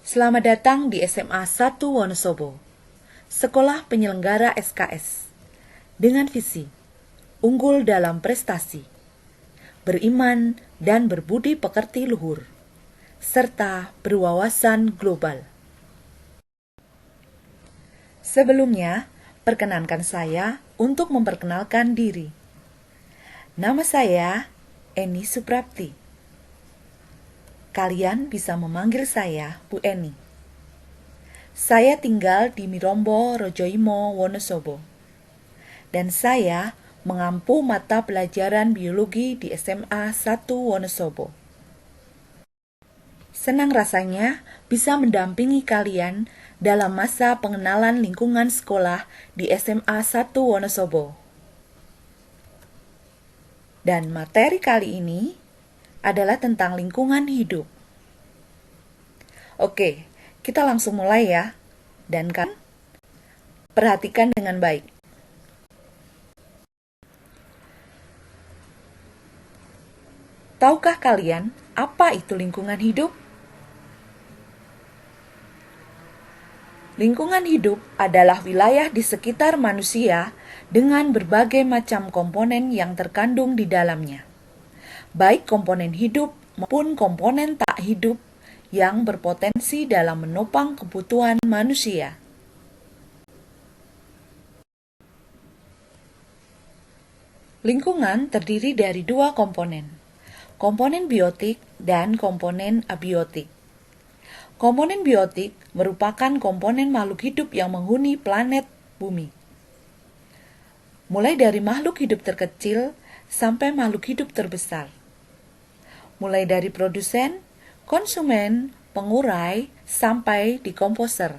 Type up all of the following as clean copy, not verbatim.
Selamat datang di SMA 1 Wonosobo, sekolah penyelenggara SKS, dengan visi unggul dalam prestasi, beriman dan berbudi pekerti luhur, serta berwawasan global. Sebelumnya, perkenankan saya untuk memperkenalkan diri. Nama saya Eni Suprapti. Kalian bisa memanggil saya Bu Eni. Saya tinggal di Mirombo, Rojoimo, Wonosobo. Dan saya mengampu mata pelajaran biologi di SMA 1 Wonosobo. Senang rasanya bisa mendampingi kalian dalam masa pengenalan lingkungan sekolah di SMA 1 Wonosobo. Dan materi kali ini adalah tentang lingkungan hidup. Oke, kita langsung mulai ya. Dan kan, perhatikan dengan baik. Tahukah kalian apa itu lingkungan hidup? Lingkungan hidup adalah wilayah di sekitar manusia dengan berbagai macam komponen yang terkandung di dalamnya. Baik komponen hidup maupun komponen tak hidup yang berpotensi dalam menopang kebutuhan manusia. Lingkungan terdiri dari dua komponen biotik dan komponen abiotik. Komponen biotik merupakan komponen makhluk hidup yang menghuni planet bumi. Mulai dari makhluk hidup terkecil sampai makhluk hidup terbesar. Mulai dari produsen, konsumen, pengurai, sampai dekomposer.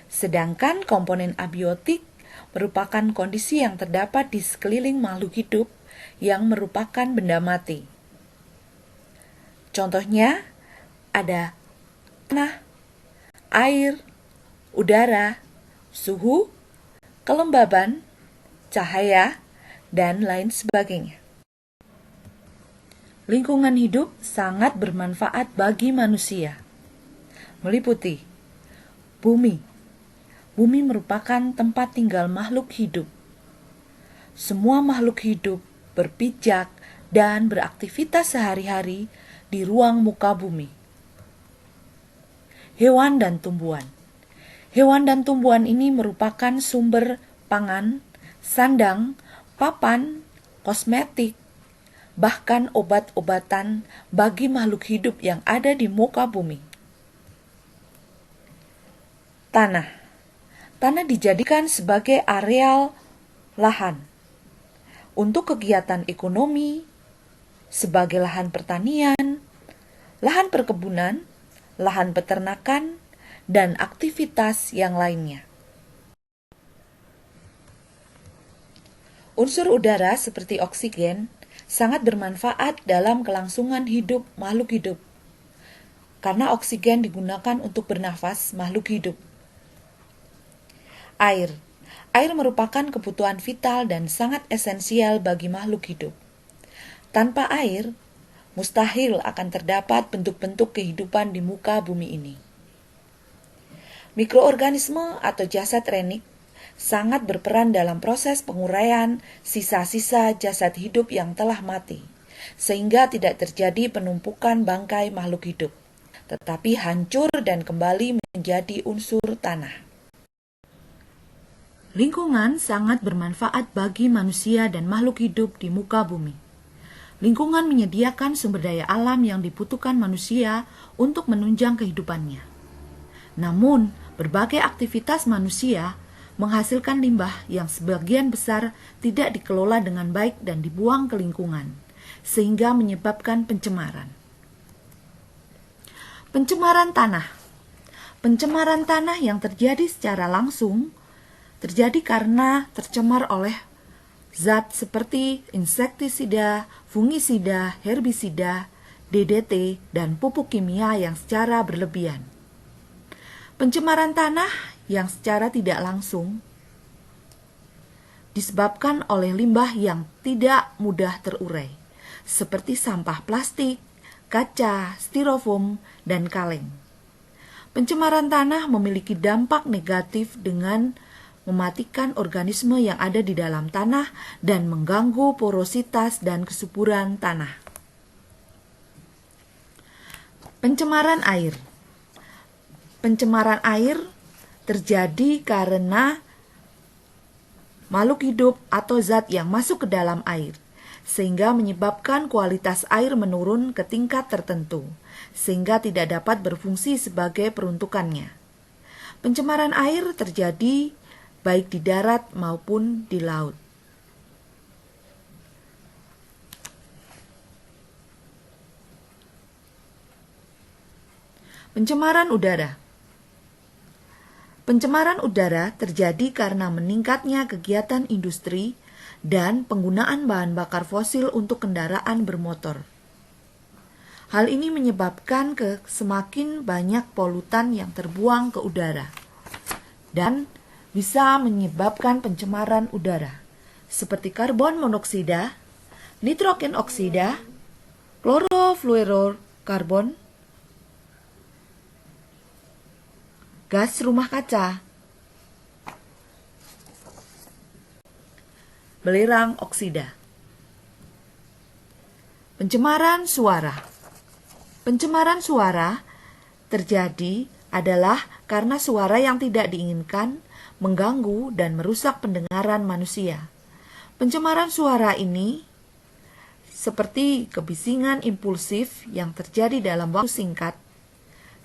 Sedangkan komponen abiotik merupakan kondisi yang terdapat di sekeliling makhluk hidup yang merupakan benda mati. Contohnya ada tanah, air, udara, suhu, kelembaban, cahaya, dan lain sebagainya. Lingkungan hidup sangat bermanfaat bagi manusia, meliputi bumi. Bumi merupakan tempat tinggal makhluk hidup. Semua makhluk hidup berpijak dan beraktivitas sehari-hari di ruang muka bumi. Hewan dan tumbuhan. Hewan dan tumbuhan ini merupakan sumber pangan, sandang, papan, kosmetik, bahkan obat-obatan bagi makhluk hidup yang ada di muka bumi. Tanah. Tanah dijadikan sebagai areal lahan untuk kegiatan ekonomi, sebagai lahan pertanian, lahan perkebunan, lahan peternakan, dan aktivitas yang lainnya. Unsur udara seperti oksigen sangat bermanfaat dalam kelangsungan hidup makhluk hidup, karena oksigen digunakan untuk bernafas makhluk hidup. Air. Air merupakan kebutuhan vital dan sangat esensial bagi makhluk hidup. Tanpa air, mustahil akan terdapat bentuk-bentuk kehidupan di muka bumi ini. Mikroorganisme atau jasad renik sangat berperan dalam proses penguraian sisa-sisa jasad hidup yang telah mati, sehingga tidak terjadi penumpukan bangkai makhluk hidup, tetapi hancur dan kembali menjadi unsur tanah. Lingkungan sangat bermanfaat bagi manusia dan makhluk hidup di muka bumi. Lingkungan menyediakan sumber daya alam yang dibutuhkan manusia untuk menunjang kehidupannya. Namun, berbagai aktivitas manusia menghasilkan limbah yang sebagian besar tidak dikelola dengan baik dan dibuang ke lingkungan, sehingga menyebabkan pencemaran. Pencemaran tanah. Pencemaran tanah yang terjadi secara langsung terjadi karena tercemar oleh zat seperti insektisida, fungisida, herbisida, DDT, dan pupuk kimia yang secara berlebihan. Pencemaran tanah yang secara tidak langsung disebabkan oleh limbah yang tidak mudah terurai, seperti sampah plastik, kaca, styrofoam, dan kaleng. Pencemaran tanah memiliki dampak negatif dengan mematikan organisme yang ada di dalam tanah dan mengganggu porositas dan kesuburan tanah. Pencemaran air. Pencemaran air terjadi karena makhluk hidup atau zat yang masuk ke dalam air, sehingga menyebabkan kualitas air menurun ke tingkat tertentu, sehingga tidak dapat berfungsi sebagai peruntukannya. Pencemaran air terjadi baik di darat maupun di laut. Pencemaran udara. Pencemaran udara terjadi karena meningkatnya kegiatan industri dan penggunaan bahan bakar fosil untuk kendaraan bermotor. Hal ini menyebabkan semakin banyak polutan yang terbuang ke udara dan bisa menyebabkan pencemaran udara seperti karbon monoksida, nitrogen oksida, klorofluorokarbon, gas rumah kaca, belerang oksida. Pencemaran suara. Pencemaran suara terjadi adalah karena suara yang tidak diinginkan mengganggu dan merusak pendengaran manusia. Pencemaran suara ini seperti kebisingan impulsif yang terjadi dalam waktu singkat,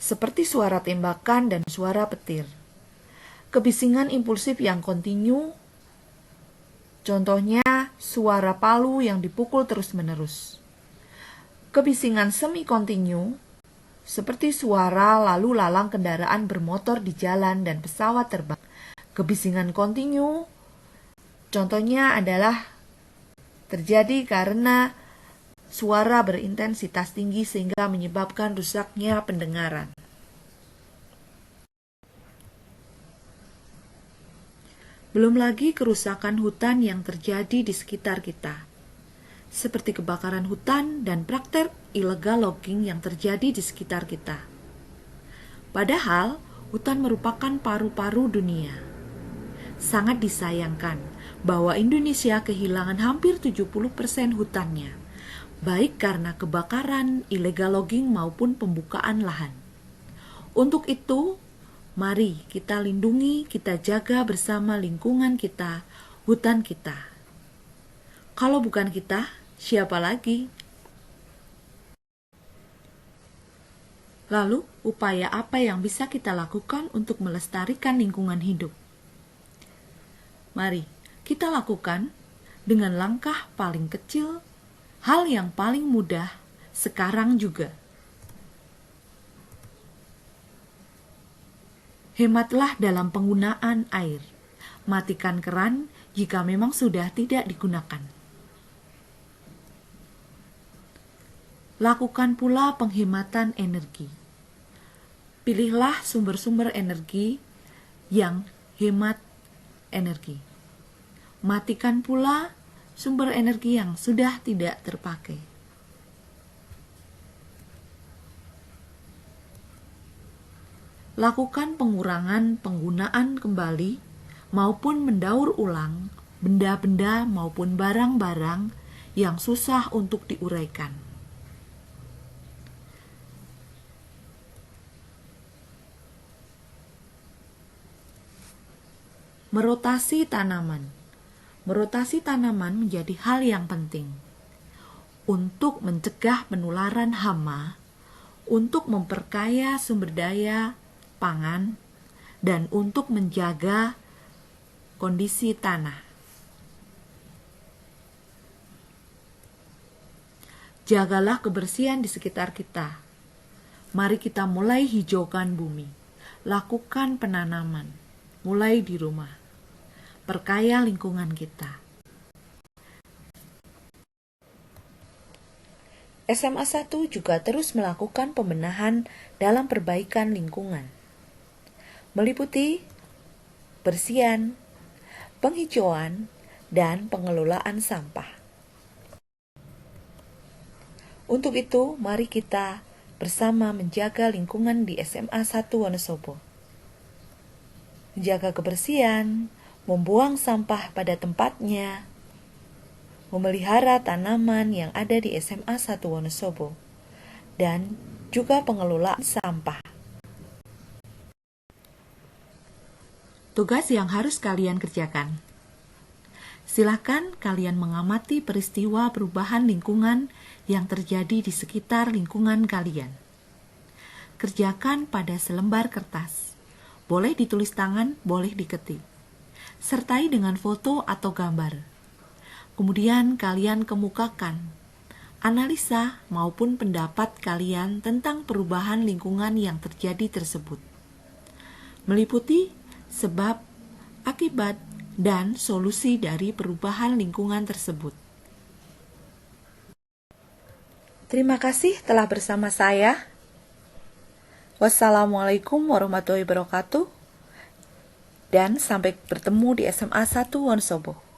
seperti suara tembakan dan suara petir. Kebisingan impulsif yang kontinu, contohnya suara palu yang dipukul terus-menerus. Kebisingan semi-kontinu, seperti suara lalu lalang kendaraan bermotor di jalan dan pesawat terbang. Kebisingan kontinu, contohnya adalah terjadi karena suara berintensitas tinggi sehingga menyebabkan rusaknya pendengaran. Belum lagi kerusakan hutan yang terjadi di sekitar kita, seperti kebakaran hutan dan praktek illegal logging yang terjadi di sekitar kita. Padahal, hutan merupakan paru-paru dunia. Sangat disayangkan bahwa Indonesia kehilangan hampir 70% hutannya, baik karena kebakaran, illegal logging maupun pembukaan lahan. Untuk itu, mari kita lindungi, kita jaga bersama lingkungan kita, hutan kita. Kalau bukan kita, siapa lagi? Lalu, upaya apa yang bisa kita lakukan untuk melestarikan lingkungan hidup? Mari kita lakukan dengan langkah paling kecil, hal yang paling mudah sekarang juga. Hematlah dalam penggunaan air. Matikan keran jika memang sudah tidak digunakan. Lakukan pula penghematan energi. Pilihlah sumber-sumber energi yang hemat energi. Matikan pula sumber energi yang sudah tidak terpakai. Lakukan pengurangan penggunaan kembali maupun mendaur ulang benda-benda maupun barang-barang yang susah untuk diuraikan. Merotasi tanaman. Merotasi tanaman menjadi hal yang penting untuk mencegah penularan hama, untuk memperkaya sumber daya pangan, dan untuk menjaga kondisi tanah. Jagalah kebersihan di sekitar kita. Mari kita mulai hijaukan bumi. Lakukan penanaman, mulai di rumah. Perkaya lingkungan kita. SMA 1 juga terus melakukan pembenahan dalam perbaikan lingkungan, meliputi bersihan, penghijauan, dan pengelolaan sampah. Untuk itu, mari kita bersama menjaga lingkungan di SMA 1 Wonosobo. Menjaga kebersihan, membuang sampah pada tempatnya, memelihara tanaman yang ada di SMA 1 Wonosobo, dan juga pengelolaan sampah. Tugas yang harus kalian kerjakan. Silakan kalian mengamati peristiwa perubahan lingkungan yang terjadi di sekitar lingkungan kalian. Kerjakan pada selembar kertas. Boleh ditulis tangan, boleh diketik. Sertai dengan foto atau gambar. Kemudian kalian kemukakan analisa maupun pendapat kalian tentang perubahan lingkungan yang terjadi tersebut. Meliputi sebab, akibat, dan solusi dari perubahan lingkungan tersebut. Terima kasih telah bersama saya. Wassalamualaikum warahmatullahi wabarakatuh. Dan sampai bertemu di SMA 1 Wonosobo.